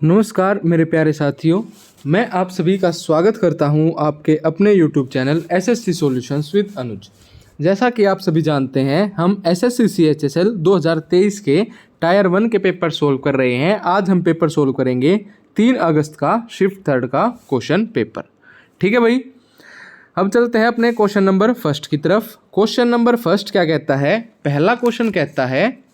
नमस्कार मेरे प्यारे साथियों, मैं आप सभी का स्वागत करता हूं आपके अपने YouTube channel SSC solutions with Anuj. जैसा कि आप सभी जानते हैं, हम एसएससी CHSL 2023 के टायर 1 के पेपर सोल्व कर रहे हैं। आज हम पेपर सोल्व करेंगे 3 अगस्त का शिफ्ट थर्ड का क्वेश्चन पेपर। ठीक है भाई, अब चलते हैं अपने क्वेश्चन नंबर फर्स्ट की तरफ। क्वेश्चन नंबर फर्स्ट क्या कहता है? पहला क्वेश्चन कहता है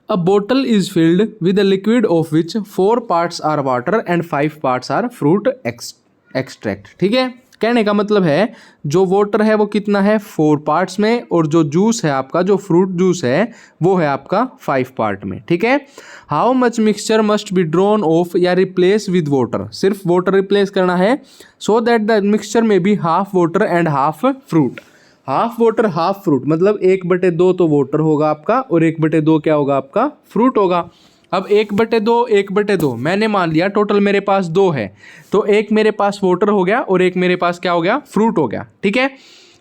A bottle is filled with a liquid of which 4 parts are water and 5 parts are fruit extract। ठीक है, कहने का मतलब है जो वाटर है वो कितना है 4 पार्ट्स में, और जो जूस है आपका, जो फ्रूट जूस है वो है आपका 5 पार्ट में। ठीक है, how much mixture must be drawn off या रिप्लेस विद वाटर, सिर्फ वाटर रिप्लेस करना है, so that the mixture may be half water and half fruit. Half water half fruit मतलब 1/2 तो वाटर होगा आपका और 1/2 क्या होगा आपका फ्रूट होगा। अब 1/2 मैंने मान लिया टोटल मेरे पास 2 है, तो एक मेरे पास वाटर हो गया और एक मेरे पास क्या हो गया फ्रूट हो गया। ठीक है,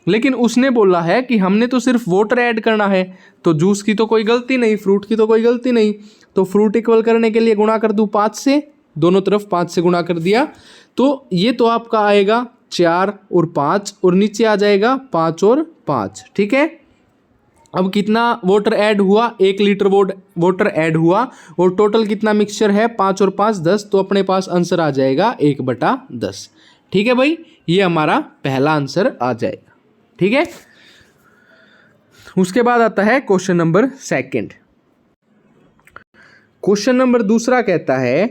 लेकिन उसने बोला है कि हमने तो सिर्फ वाटर ऐड करना है, तो जूस की तो कोई गलती नहीं, फ्रूट की तो कोई गलती नहीं, तो फ्रूट इक्वल करने के लिए गुणा कर दूँ 5 से, दोनों तरफ 5 से गुणा कर दिया, तो ये तो आपका आएगा 4 और 5 और नीचे आ जाएगा 5 और 5। ठीक है, अब कितना वाटर ऐड हुआ? 1 लीटर वाटर ऐड हुआ और टोटल कितना मिक्सचर है 5 और 5 10, तो अपने पास आंसर आ जाएगा 1/10। ठीक है भाई, ये हमारा पहला आंसर आ जाएगा। ठीक है, उसके बाद आता है question number second. Question number दूसरा कहता है,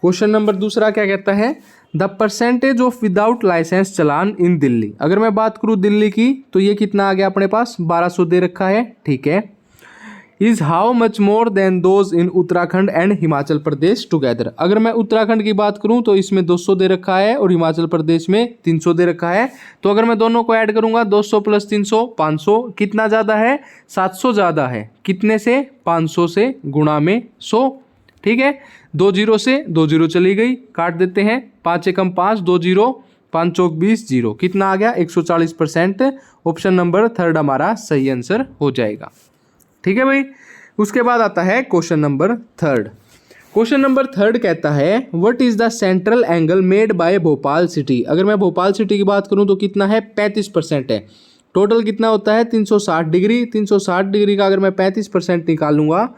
क्वेश्चन नंबर दूसरा क्या कहता है? The percentage of without license challan in Delhi. अगर मैं बात करूँ दिल्ली की, तो ये कितना आ गया अपने पास 1200 दे रखा है। ठीक है, is how much more than those in Uttarakhand and Himachal Pradesh together. अगर मैं उत्तराखंड की बात करूं तो इसमें 200 दे रखा है और हिमाचल प्रदेश में 300 दे रखा है, तो अगर मैं दोनों को ऐड करूंगा 200 + 300 500, कितना ज़्यादा है 700 ज़्यादा है। कितने से? 500 से गुणा में 100। ठीक है, 2 0 से 2 0 चली गई, काट देते हैं, 5 एकम 5, 2 0, 5 चौक 20, 0, कितना आ गया 140%। ऑप्शन नंबर थर्ड हमारा सही आंसर हो जाएगा। ठीक है भाई, उसके बाद आता है question number third. Question number third कहता है what is the central angle made by Bhopal city. अगर मैं भोपाल सिटी की बात करूं तो कितना है 35% है। टोटल कितना होता है 360 डिग्री। 360 डिग्री का अगर मैं 35% निकालूंगा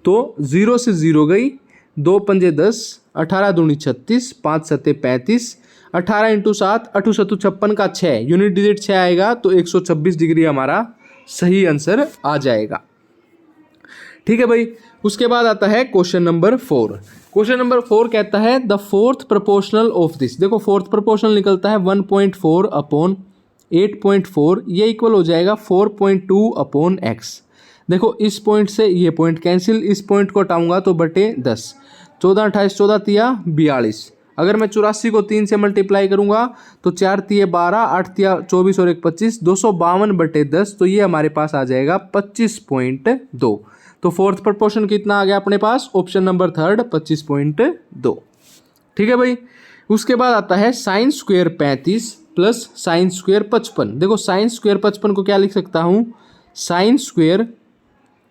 तो 0 से 0 गई, 2 पंजे 10, 18 दूनी 36, 5 सत्ते 35, 18 × 7 8 7 56 का 6 यूनिट डिजिट 6 आएगा, तो 126 डिग्री हमारा सही आंसर आ जाएगा। ठीक है भाई, उसके बाद आता है क्वेश्चन नंबर 4। क्वेश्चन नंबर 4 कहता है the fourth proportional of this. देखो फोर्थ प्रोपोर्शनल निकलता है 1.4/8.4, ये इक्वल हो जाएगा 4.2/x। देखो इस पॉइंट से ये पॉइंट कैंसिल, इस पॉइंट को हटाऊंगा तो बटे 10, 14 28 14 तिया 42। अगर मैं 84 को 3 से मल्टीप्लाई करूंगा तो 4 तिये 12, 8 तिया 24 और 1 25, 252/10, तो ये हमारे पास आ जाएगा 25.2। तो फोर्थ प्रोपोर्शन कितना आ गया अपने पास? Option number third 25.2। ठीक है भाई, उसके बाद आता है sine square 35 plus sine square 55। देखो साइन स्क्वायर 55 को क्या लिख सकता हूँ? Sine square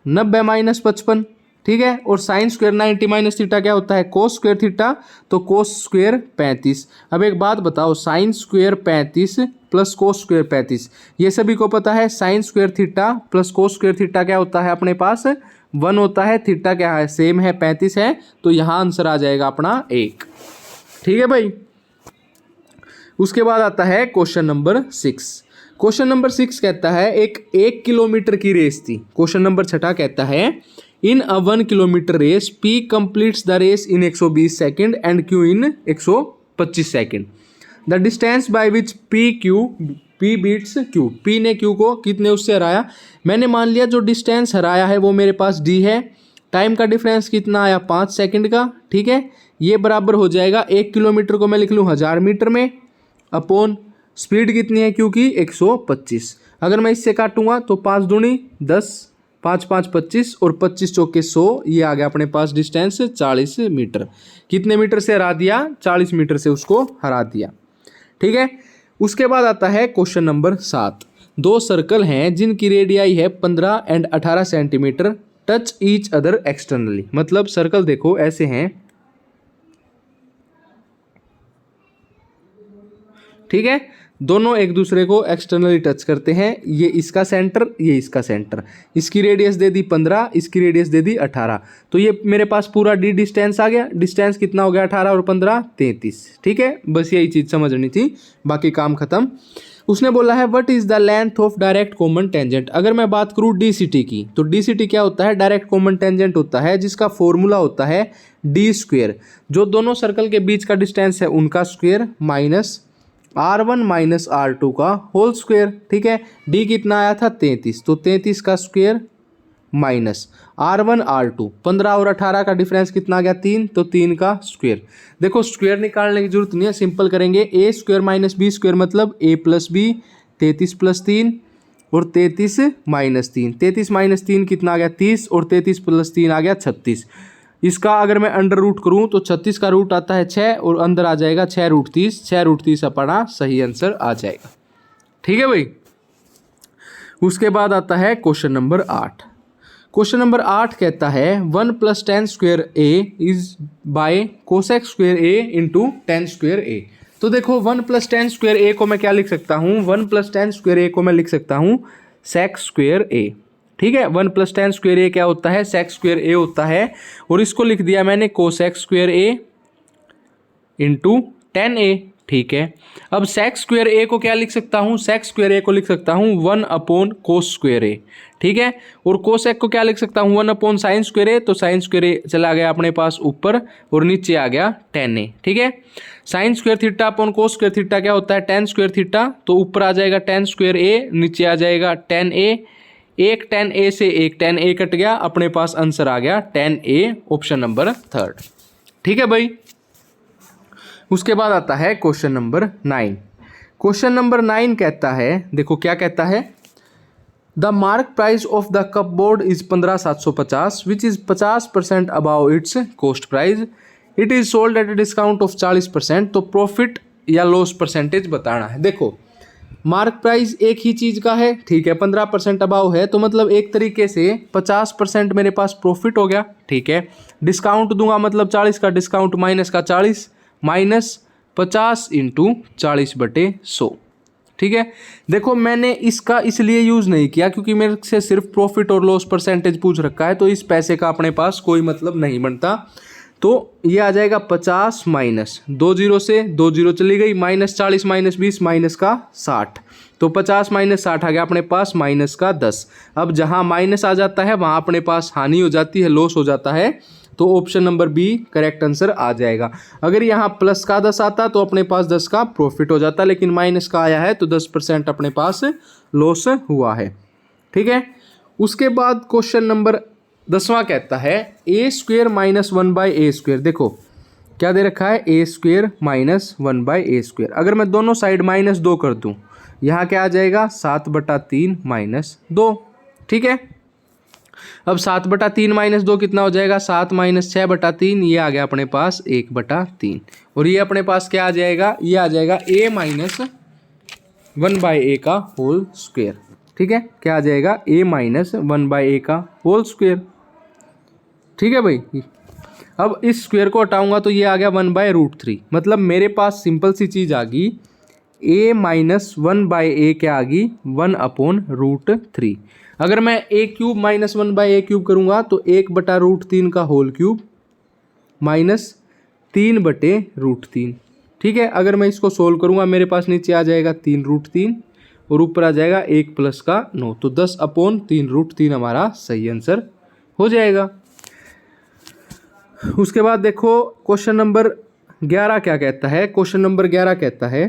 90 - 55। ठीक है, और साइन स्क्वायर 90 - थीटा क्या होता है? कोस स्क्वायर थीटा, तो कोस स्क्वायर 35। अब एक बात बताओ, sine square 35 plus cos square 35, ये सभी को पता है sine square theta plus cos square theta क्या होता है अपने पास 1 होता है। थीटा क्या है? सेम है 35 है, तो यहाँ आंसर आ जाएगा अपना 1। ठीक है भाई, उसके बाद आता है क्वेश्चन नंबर 6। क्वेश्चन नंबर 6 कहता है एक 1 किलोमीटर की रेस थी। क्वेश्चन नंबर 6 कहता है in a 1 kilometre race P completes the race in 120 second and Q in 125 second. The distance by which P beats Q। P ने Q को कितने उससे हराया? मैंने मान लिया जो डिस्टेंस हराया है वो मेरे पास D है। टाइम का डिफरेंस कितना आया 5 सेकेंड का। ठीक है, ये बराबर हो जाएगा 1 किलोमीटर को मैं लिख लूँ 1000 मीटर में, अपॉन स्पीड कितनी है Q की 125। अगर मैं इससे काटूंगा तो 5 दूनी 10, 5 5 25 और 25 चौके 100, ये आ गया अपने पास डिस्टेंस 40 मीटर। कितने मीटर से हरा दिया? 40 मीटर से उसको हरा दिया। ठीक है, उसके बाद आता है क्वेश्चन नंबर 7। 2 सर्कल हैं जिनकी रेडियाई है 15 and 18 centimetre, touch each other externally. मतलब सर्कल देखो ऐसे हैं, ठीक है, दोनों एक दूसरे को एक्सटर्नली टच करते हैं। ये इसका सेंटर, ये इसका सेंटर। इसकी रेडियस दे दी 15, इसकी रेडियस दे दी 18। तो ये मेरे पास पूरा डी डिस्टेंस आ गया। डिस्टेंस कितना हो गया? 18 और 15 33। ठीक है, बस यही चीज़ समझनी थी, बाकी काम खत्म। उसने बोला है what is the length of direct common tangent. अगर मैं बात करूँ DCT की, तो DCT क्या होता है? डायरेक्ट कॉमन टेंजेंट होता है जिसका फॉर्मूला होता है d स्क्वेयर। जो दोनों सर्कल के बीच का डिस्टेंस है उनका square minus R1 minus R2 का होल स्क्वेयर। ठीक है, d कितना आया था? 33, तो 33 का स्क्वेयर माइनस R1 R2, 15 और 18 का डिफरेंस कितना आ गया? 3, तो 3 का स्क्वेयर। देखो स्क्वेयर निकालने की जरूरत नहीं है, सिंपल करेंगे। a square minus b square मतलब a प्लस बी, 33 प्लस 3 और 33 माइनस 3। 33 माइनस 3 कितना आ गया? 30, और 33 प्लस 3 आ गया 36। इसका अगर मैं अंडर रूट करूँ तो 36 का रूट आता है 6 और अंदर आ जाएगा 6 रूट 30। 6 रूट 30 अपना सही आंसर आ जाएगा। ठीक है भाई। उसके बाद आता है क्वेश्चन नंबर 8। क्वेश्चन नंबर 8 कहता है 1 plus 10 square A is by cosec square A into 10 square A. तो देखो 1 प्लस 10 स्क्वेयर ए को मैं क्या लिख सकता हूँ? 1 प्लस 10 स्क्वेयर ए को मैं लिख सकता हूँ सेक स्क्वेयर ए। ठीक है, 1 प्लस 10 स्क्वेयर ए क्या होता है? सेक स्क्वेयर ए होता है। और इसको लिख दिया मैंने cosec square A into 10a। ठीक है, अब सेक स्क्वेयर ए को क्या लिख सकता हूँ? सेक स्क्वेयर ए को लिख सकता हूँ 1 अपॉन कोस स्क्वेयर ए। ठीक है, और कोसेक को क्या लिख सकता हूँ? 1 अपॉन साइन स्क्वेयर ए। तो साइन स्क्वेयर ए चला गया अपने पास ऊपर और नीचे आ गया 10a। ठीक है, sine square theta upon cos square theta क्या होता है? 10 स्क्वेयर थीटा। तो ऊपर आ जाएगा 10 स्क्वेयर ए, नीचे आ जाएगा 10a। एक 10a से एक 10a कट गया, अपने पास आंसर आ गया 10a, ऑप्शन नंबर 3। ठीक है भाई। उसके बाद आता है क्वेश्चन नंबर 9। क्वेश्चन नंबर 9 कहता है, देखो क्या कहता है? The mark price of the cupboard is 15,750 which is 50% above its cost price. It is sold at a discount of 40%। तो प्रॉफिट या लॉस परसेंटेज बताना है। देखो मार्क प्राइस एक ही चीज़ का है, ठीक है, 15% अबाउ है, तो मतलब एक तरीके से 50% मेरे पास प्रॉफिट हो गया। ठीक है, डिस्काउंट दूंगा मतलब 40 का डिस्काउंट माइनस का 40 माइनस 50 इंटू 40/100। ठीक है, देखो मैंने इसका इसलिए यूज़ नहीं किया क्योंकि मेरे से सिर्फ प्रॉफिट और लॉस परसेंटेज पूछ रखा है, तो इस पैसे का अपने पास कोई मतलब नहीं बनता। तो ये आ जाएगा 50 माइनस 2 जीरो से 2 जीरो चली गई, माइनस 40 माइनस 20 माइनस का 60। तो 50 माइनस 60 आ गया अपने पास माइनस का 10। अब जहाँ माइनस आ जाता है वहाँ अपने पास हानि हो जाती है, लॉस हो जाता है। तो option number B correct answer आ जाएगा। अगर यहाँ प्लस का 10 आता तो अपने पास 10 का प्रॉफिट हो जाता, लेकिन माइनस का आया है तो 10% अपने पास लॉस हुआ है। ठीक है, उसके बाद क्वेश्चन नंबर 10वां कहता है A square minus 1/a square. देखो क्या दे रखा है? A square minus 1/a square. अगर मैं दोनों साइड माइनस 2 कर दूं, यहाँ क्या आ जाएगा? 7/3 माइनस 2। ठीक है, अब 7/3 माइनस 2 कितना हो जाएगा? 7 माइनस 6/3, ये आ गया अपने पास 1/3। और ये अपने पास क्या आ जाएगा? ये आ जाएगा a माइनस 1/a का होल स्क्वेयर। ठीक है, क्या आ जाएगा? a माइनस 1/a का होल स्क्वेयर। ठीक है भाई। अब इस स्क्वेयर को हटाऊंगा तो ये आ गया 1/√3। मतलब मेरे पास सिंपल सी चीज़ आ गई, a माइनस 1/a क्या आ गई? 1/√3। अगर मैं a cube minus 1/a cube करूँगा तो 1/√3 का होल क्यूब माइनस 3/√3। ठीक है, अगर मैं इसको सोल्व करूँगा मेरे पास नीचे आ जाएगा 3√3 और ऊपर आ जाएगा 1 प्लस का 9। तो 10/3√3 हमारा सही आंसर हो जाएगा। उसके बाद देखो क्वेश्चन नंबर 11 क्या कहता है? क्वेश्चन नंबर 11 कहता है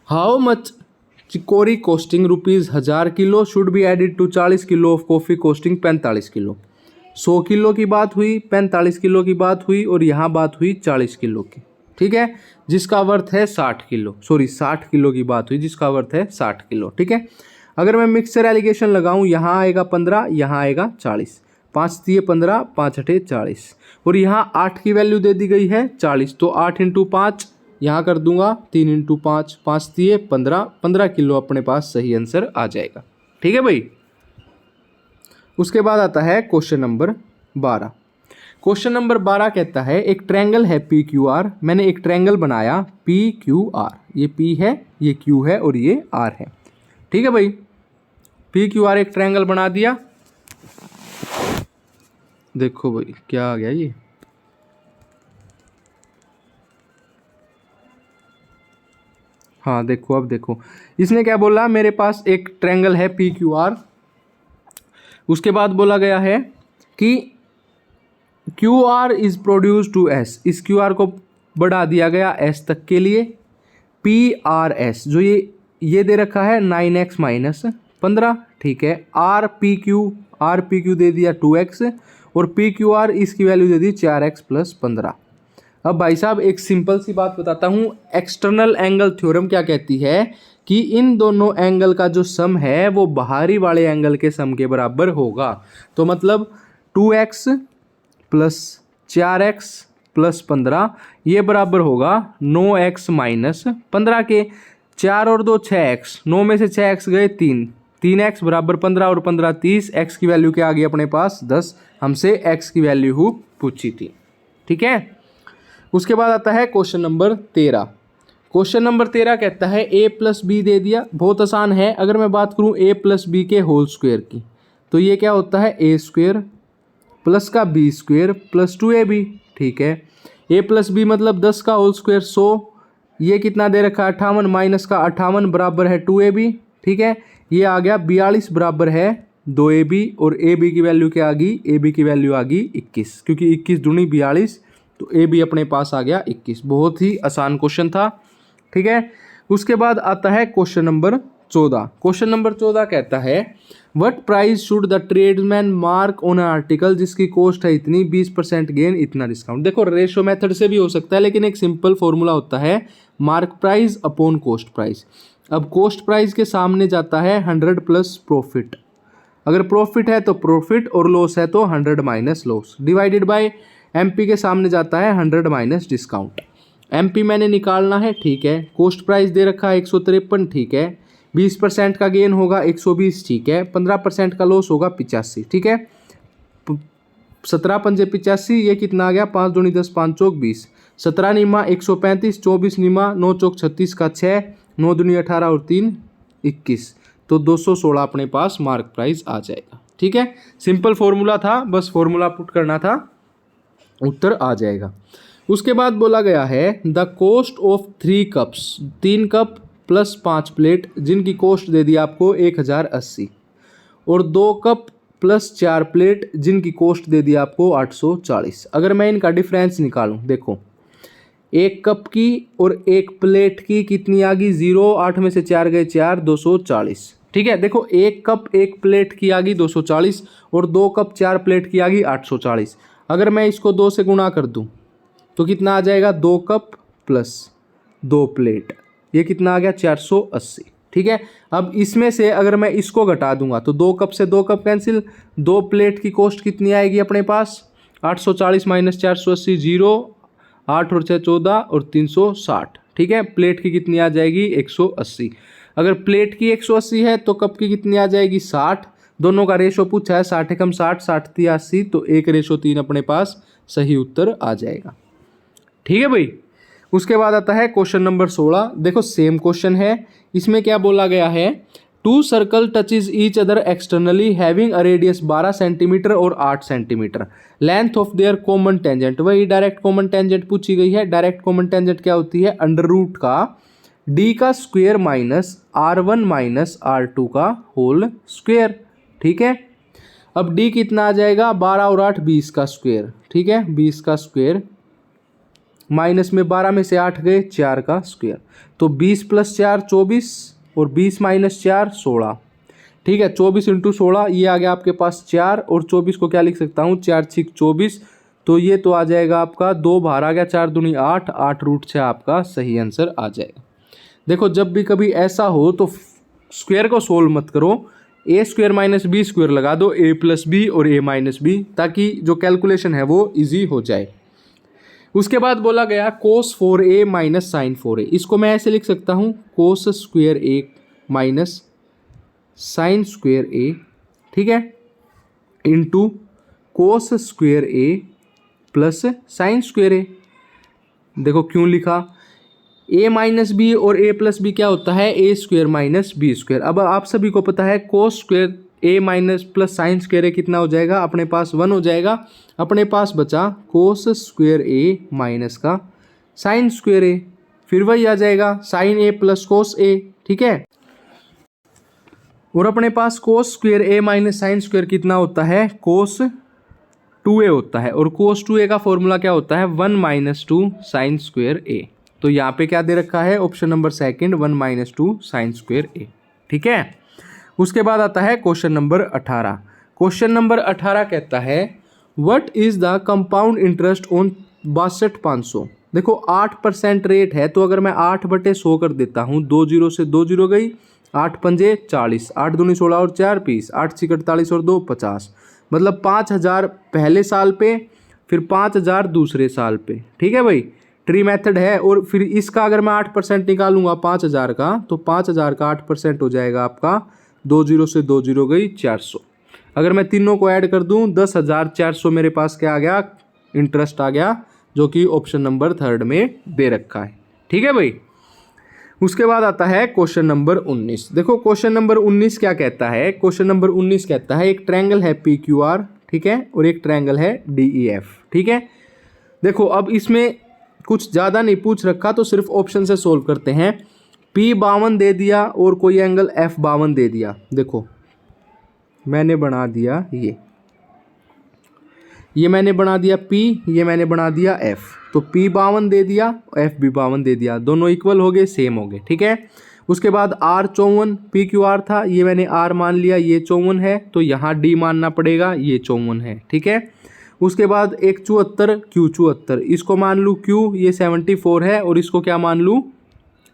how much chicory costing ₹1000 kilo should be added to 40 kilo of coffee costing 45 kilo. 100 kilo की बात हुई, 45 किलो की बात हुई और यहाँ बात हुई 40 किलो की। ठीक है, जिसका वर्थ है 60 किलो, सॉरी 60 किलो की बात हुई जिसका वर्थ है 60 किलो। ठीक है, अगर मैं मिक्सर एलिगेशन लगाऊं, यहाँ आएगा 15, यहाँ आएगा 40, 5 दिए 15, 5 अठे 40 और यहाँ 8 की वैल्यू दे दी गई है 40। तो 8 × 5 यहाँ कर दूंगा 3 × 5, 5 दिए 15, 15 किलो अपने पास सही आंसर आ जाएगा। ठीक है भाई। उसके बाद आता है क्वेश्चन नंबर 12। क्वेश्चन नंबर 12 कहता है एक ट्रायंगल है पी क्यू आर, मैंने एक ट्रायंगल बनाया पी क्यू आर, ये पी है, ये क्यू है और ये आर है। ठीक है भाई, पी क्यू आर एक ट्रायंगल बना दिया। देखो भाई क्या आ गया ये, हाँ देखो, अब देखो इसने क्या बोला, मेरे पास एक ट्रायंगल है पी क्यू आर, उसके बाद बोला गया है कि Q R is produce to S, इस क्यू आर को बढ़ा दिया गया एस तक के लिए। पी आर एस जो ये दे रखा है 9x माइनस 15, ठीक है। आर पी क्यू दे दिया 2x और पी क्यू आर इसकी वैल्यू दे दी 4x प्लस 15। अब भाई साहब एक सिंपल सी बात बताता हूँ, एक्सटर्नल एंगल थ्योरम क्या कहती है कि इन दोनों एंगल का जो सम है वो बाहरी वाले एंगल के सम के बराबर होगा। तो मतलब 2x प्लस 4x प्लस 15 ये बराबर होगा 9x माइनस 15 के। 4 और 2 6x, 9 में से 6x गए 3x बराबर 15 और 15 30, x की वैल्यू क्या आ गई अपने पास 10, हमसे x की वैल्यू पूछी थी। ठीक है, उसके बाद आता है क्वेश्चन नंबर 13। क्वेश्चन नंबर 13 कहता है a प्लस बी दे दिया, बहुत आसान है। अगर मैं बात करूं a प्लस बी के होल स्क्वायर की, तो ये क्या होता है a स्क्वायर प्लस का बी स्क्वायर प्लस 2ab। ठीक है, a प्लस बी मतलब 10 का होल स्क्वायर 100, ये कितना दे रखा है 58 माइनस का 58 बराबर है 2ab। ठीक है, ये आ गया 42 बराबर है 2ab और ab की वैल्यू क्या आ गई, ab की वैल्यू आ गई 21, क्योंकि 21 दूनी 42, तो ab अपने पास आ गया 21। बहुत ही आसान क्वेश्चन था। ठीक है, उसके बाद आता है क्वेश्चन नंबर 14। क्वेश्चन नंबर 14 कहता है what price should the tradesman mark on article जिसकी कॉस्ट है इतनी, 20% गेन, इतना डिस्काउंट। देखो रेशो मेथड से भी हो सकता है, लेकिन एक सिंपल फॉर्मूला होता है mark price upon cost price. अब कॉस्ट प्राइस के सामने जाता है 100 प्लस प्रॉफिट, अगर प्रॉफिट है तो प्रॉफिट और लॉस है तो 100 minus loss, divided by MP के सामने जाता है 100 माइनस डिस्काउंट। एमपी मैंने निकालना है, ठीक है। कॉस्ट प्राइस दे रखा है 153, ठीक है। 20% का गेन होगा 120, ठीक है। 15% का लॉस होगा 85, ठीक है। 17 पंजे 85, ये कितना आ गया 5 दूनी 10 5 चौक 20, 17 निमा 135, 24 निमा 9 चौक 36 का 6, 9 दूनी 18 और 3 21, तो 216 अपने पास मार्क प्राइस आ जाएगा। ठीक है, सिंपल फॉर्मूला था, बस फॉर्मूला पुट करना था, उत्तर आ जाएगा। उसके बाद बोला गया है the cost of 3 cups, 3 cup plus 5 plate जिनकी कॉस्ट दे दी आपको 1080, और 2 कप प्लस 4 प्लेट जिनकी कॉस्ट दे दी आपको 840। अगर मैं इनका डिफरेंस निकालूं, देखो 1 कप की और 1 प्लेट की कितनी आ गई 0, 8 में से 4 गए 4, 240। ठीक है, देखो 1 कप 1 प्लेट की आ गई 240 और 2 कप 4 प्लेट की आ गई 840। अगर मैं इसको 2 से गुणा कर दूं तो कितना आ जाएगा 2 कप प्लस 2 प्लेट, ये कितना आ गया 480। ठीक है, अब इसमें से अगर मैं इसको घटा दूंगा तो 2 कप से 2 कप कैंसिल, 2 प्लेट की कॉस्ट कितनी आएगी अपने पास 840 माइनस 480, 0, 8 और 6 14 और 360। ठीक है, प्लेट की कितनी आ जाएगी 180। अगर प्लेट की 180 है तो कप की कितनी आ जाएगी 60। दोनों का रेशो पूछा है 60 एकम 60, 60 3 80, तो 1:3 अपने पास सही उत्तर आ जाएगा। ठीक है भाई, उसके बाद आता है क्वेश्चन नंबर 16। देखो सेम क्वेश्चन है, इसमें क्या बोला गया है 2 circle touches each other externally having a radius 12 centimetre और 8 centimetre, length of their common tangent. वही डायरेक्ट कॉमन टेंजेंट पूछी गई है। डायरेक्ट कॉमन टेंजेंट क्या होती है अंडर रूट का डी का square minus r1 minus r2 का होल स्क्वायर। ठीक है, अब डी कितना आ जाएगा 12 और 8 20 का स्क्वायर। ठीक है, 20 का स्क्वायर माइनस में 12 में से 8 गए 4 का स्क्वायर, तो 20 प्लस 4 24 और 20 माइनस 4 16। ठीक है, 24 इंटू 16 ये आ गया आपके पास 4, और 24 को क्या लिख सकता हूँ 4 6 24, तो ये तो आ जाएगा आपका 2 बाहर आ गया 4 दूनी 8, 8 रूट 6 आपका सही आंसर आ जाएगा। देखो जब भी कभी ऐसा हो तो स्क्वायर को सोल्व मत करो, ए स्क्वायर माइनस बी स्क्वायर लगा दो, ए प्लस बी और ए माइनस बी, ताकि जो कैलकुलेशन है वो इजी हो जाए। उसके बाद बोला गया कोस 4a माइनस साइन 4a, इसको मैं ऐसे लिख सकता हूँ cos square a minus sine square a, ठीक है, into cos square a plus sine square A. देखो क्यों लिखा, a माइनस बी और a प्लस बी क्या होता है, A square minus B square. अब आप सभी को पता है cos square a minus plus sine square A कितना हो जाएगा, अपने पास 1 हो जाएगा। अपने पास बचा कोस स्क्वेयर a माइनस का साइन स्क्वेयर ए, फिर वही आ जाएगा साइन ए प्लस कोस ए। ठीक है, और अपने पास कोस स्क्वेयर ए माइनस साइन स्क्वेयर कितना होता है, कोस 2a होता है। और कोस 2a का फॉर्मूला क्या होता है, 1 माइनस 2 साइन स्क्वेयर ए। तो यहाँ पे क्या दे रखा है, option number second 1 minus 2 sine square A. ठीक है, उसके बाद आता है क्वेश्चन नंबर 18। क्वेश्चन नंबर 18 कहता है what is the compound interest on 62,500। देखो 8% रेट है, तो अगर मैं 8/100 कर देता हूँ, 2 जीरो से 2 जीरो गई, 8 पंजे 40, 8 दूनी 16 और 4 20, 8 छिक 48 और 2 50, मतलब 5,000 पहले साल पे, फिर 5,000 दूसरे साल पे। ठीक है भाई, ट्री मेथड है। और फिर इसका अगर मैं 8% निकालूंगा 5,000 का, तो 5,000 का 8% हो जाएगा आपका 2 जीरो से 2 जीरो गई 400। अगर मैं तीनों को ऐड कर दूं 10,400 मेरे पास क्या आ गया, इंटरेस्ट आ गया, जो कि ऑप्शन नंबर 3 में दे रखा है। ठीक है भाई, उसके बाद आता है क्वेश्चन नंबर 19। देखो क्वेश्चन नंबर 19 क्या कहता है, क्वेश्चन नंबर 19 कहता है एक ट्रायंगल है PQR, ठीक है, और एक ट्रायंगल है DEF। ठीक है, देखो अब इसमें कुछ ज़्यादा नहीं पूछ रखा, तो सिर्फ ऑप्शन से सोल्व करते हैं। P 52 दे दिया और कोई एंगल F 52 दे दिया। देखो मैंने बना दिया ये मैंने बना दिया P, ये मैंने बना दिया F। तो P 52 दे दिया, F भी 52 दे दिया, दोनों इक्वल हो गए, सेम हो गए। ठीक है, उसके बाद R 54, PQR था, ये मैंने R मान लिया, ये 54 है, तो यहाँ D मानना पड़ेगा, ये 54 है। ठीक है, उसके बाद एक 74, Q 74, इसको मान लूँ Q, ये 74 है, और इसको क्या मान लूँ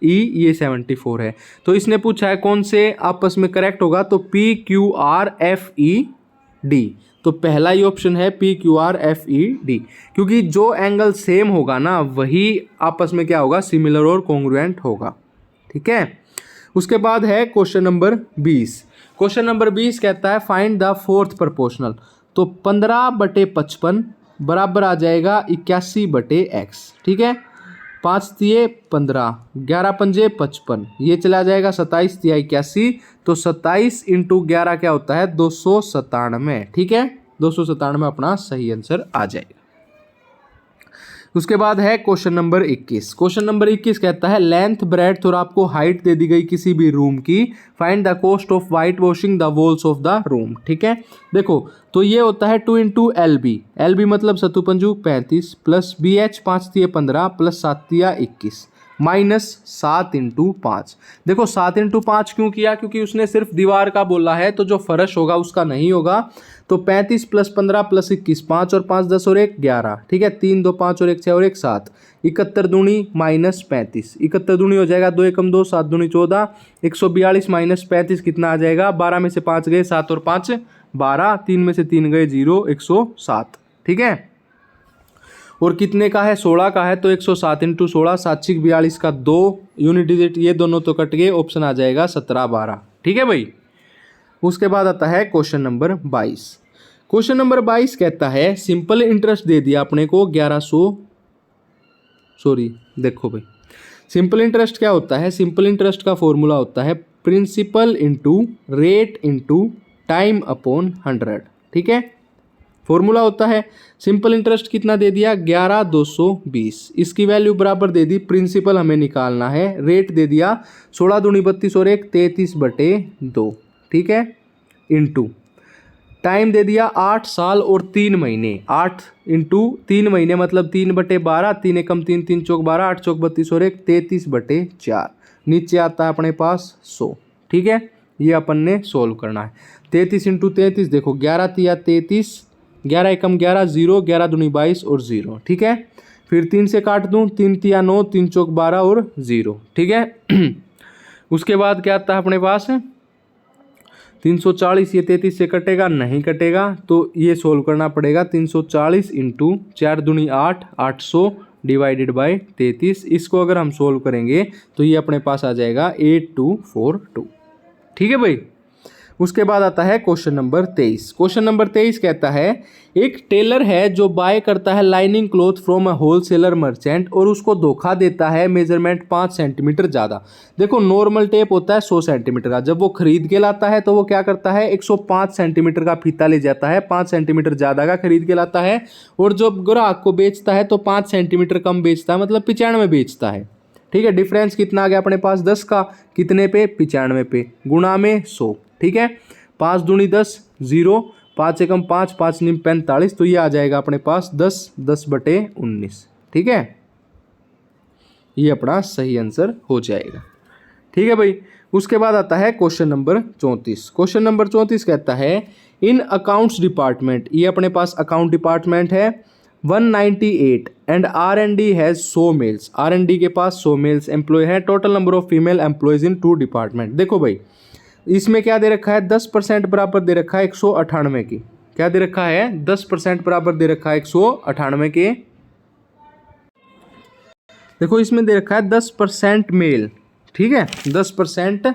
E, ये 74 है। तो इसने पूछा है कौन से आपस में करेक्ट होगा, तो PQR FED। तो पहला ही ऑप्शन है PQR FED, क्योंकि जो एंगल सेम होगा ना वही आपस में क्या होगा, सिमिलर और कॉन्ग्रुएंट होगा। ठीक है, उसके बाद है क्वेश्चन नंबर 20। क्वेश्चन नंबर 20 कहता है फाइंड द फोर्थ प्रोपोर्शनल। तो 15/55 बराबर आ जाएगा 81/x। ठीक है, 5 तिये 15, 11 पंजे 55, ये चला जाएगा 27 तिया 81, तो 27 × 11 क्या होता है, 297। ठीक है, 297 अपना सही आंसर आ जाएगा। उसके बाद है क्वेश्चन नंबर 21। क्वेश्चन नंबर 21 कहता है लेंथ ब्रेड्थ और आपको हाइट दे दी गई किसी भी रूम की, find the cost of white washing the walls of the room. ठीक है, देखो तो ये होता है 2 × LB, LB मतलब 7 पंजू 35, प्लस BH 5 तिये 15, प्लस 7 तिया 21, माइनस 7 × 5। देखो 7 × 5 क्यों किया, क्योंकि उसने सिर्फ दीवार का बोला है, तो जो फर्श होगा उसका नहीं होगा। तो 35 + 15 + 21, 5 और 5 10 और 1 11। ठीक है, 3 2 5 और 1 6 और 1 7, 71 दूनी -35, 71 दूनी हो जाएगा 2 एकम 2, 7 दूनी 14, 142 - 35 कितना आ जाएगा, 12 में से 5 गए 7 और 5 12, 3 में से 3 गए 0, 107। ठीक है, और कितने का है, 16 का है, तो 107 × 16, 7 × 42 का 2 यूनिट डिजिट, ये दोनों तो कट गए, ऑप्शन आ जाएगा 17 12। ठीक है भाई, उसके बाद आता है क्वेश्चन नंबर 22। क्वेश्चन नंबर 22 कहता है सिंपल इंटरेस्ट दे दिया अपने को 1100, देखो भाई सिंपल इंटरेस्ट क्या होता है, सिंपल इंटरेस्ट का फॉर्मूला होता है principal into rate into time upon 100। ठीक है, फॉर्मूला होता है सिंपल इंटरेस्ट कितना दे दिया 11,220, इसकी वैल्यू बराबर दे दी, प्रिंसिपल हमें निकालना है, रेट दे दिया 16 दूनी 32 और 1 33/2। ठीक है, इंटू टाइम दे दिया 8 साल और 3 महीने, 8 × 3 महीने मतलब 3/12, 3 एकम 3 3 चौक 12, 8 चौक 32 और 1 33/4, नीचे आता है अपने पास 100। ठीक है, ये अपन ने सोल्व करना है। 33 × 33 देखो 11 तिया 33, 11 एकम 11 0, 11 दूनी 22 और 0। ठीक है, फिर 3 से काट दूं, 3 तिया 9, 3 चौक 12 और 0। ठीक है, उसके बाद क्या आता है अपने पास 340, ये 33 से कटेगा नहीं कटेगा, तो ये सोल्व करना पड़ेगा 340 × 4 दूनी 8, 800 / 33। इसको अगर हम सोल्व करेंगे तो ये अपने पास आ जाएगा 8242। ठीक है भाई, उसके बाद आता है क्वेश्चन नंबर 23। क्वेश्चन नंबर 23 कहता है एक टेलर है जो बाय करता है lining cloth from a wholesaler merchant और उसको धोखा देता है मेजरमेंट 5 सेंटीमीटर ज़्यादा। देखो नॉर्मल टेप होता है 100 सेंटीमीटर का, जब वो खरीद के लाता है तो वो क्या करता है 105 सेंटीमीटर का फीता ले जाता है, 5 सेंटीमीटर ज़्यादा का खरीद के लाता है, और जब ग्राहक को बेचता है तो 5 सेंटीमीटर कम बेचता है, मतलब 95 बेचता है। ठीक है, डिफरेंस कितना आ गया अपने पास 10 का, कितने पे 95 पे, गुणा में 100। ठीक है, 5 दूनी 10, 0, 5 एकम 5, 5 निम 45, तो ये आ जाएगा अपने पास 10, 10/19। ठीक है, ये अपना सही आंसर हो जाएगा। ठीक है भाई, उसके बाद आता है क्वेश्चन नंबर 34। क्वेश्चन नंबर 34 कहता है इन अकाउंट्स डिपार्टमेंट, ये अपने पास अकाउंट डिपार्टमेंट है 198 and R&D has 100 mails, R&D के पास 100 मेल्स एम्प्लॉय है, total number of female employees in 2 department. देखो भाई इसमें क्या दे रखा है 10% बराबर दे रखा है 198 की, क्या दे रखा है 10% बराबर दे रखा है 198 के। देखो इसमें दे रखा है 10% मेल, ठीक है 10%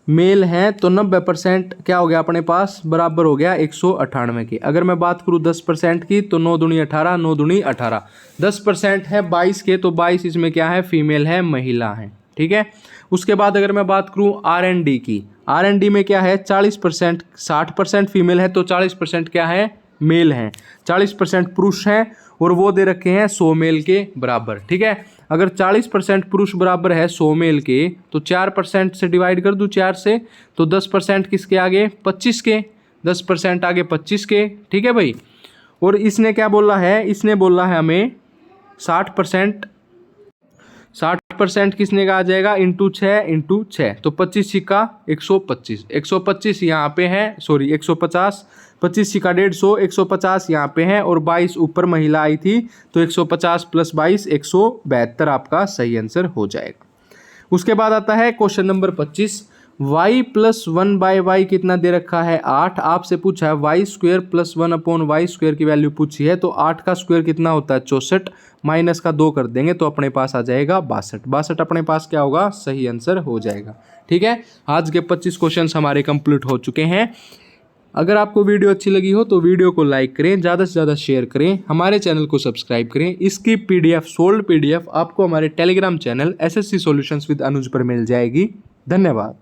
मेल है, तो 90% क्या हो गया अपने पास बराबर हो गया 198 के। अगर मैं बात करूँ 10% की तो 9 दूनी 18, 9 दूनी 18, 10% है 22 के, तो 22 इसमें क्या है फीमेल है, महिला है। ठीक है, उसके बाद अगर मैं बात करूँ R&D की, R&D में क्या है 40%, 60% फीमेल है तो 40% क्या है मेल हैं, 40% पुरुष हैं, और वो दे रखे हैं 100 मेल के बराबर। ठीक है, अगर 40% पुरुष बराबर है 100 मेल के, तो 4% से डिवाइड कर दूं 4 से, तो 10% किसके आगे 25 के, 10% आगे 25 के। ठीक है भाई, और इसने क्या बोला है, इसने बोला है हमें 60%, 60% किसने का आ जाएगा इंटू 6, तो 25 सिक्का 125, 125 यहाँ पे है, सॉरी 150, 25 सिक्का 150, 150 यहाँ पे है, और 22 ऊपर महिला आई थी, तो 150 + 22 172 आपका सही आंसर हो जाएगा। उसके बाद आता है क्वेश्चन नंबर 25, y + 1/y कितना दे रखा है 8, आपसे पूछा है y² + 1/y² की वैल्यू पूछी है, तो 8 का स्क्वायर कितना होता है 64, माइनस का 2 कर देंगे तो अपने पास आ जाएगा 62, 62 अपने पास क्या होगा सही आंसर हो जाएगा। ठीक है, आज के 25 क्वेश्चन हमारे कंप्लीट हो चुके हैं। अगर आपको वीडियो अच्छी लगी हो तो वीडियो को लाइक करें, ज़्यादा से ज़्यादा शेयर करें, हमारे चैनल को सब्सक्राइब करें। इसकी PDF सोल्ड PDF आपको हमारे Telegram channel SSC solutions with Anuj पर मिल जाएगी। धन्यवाद।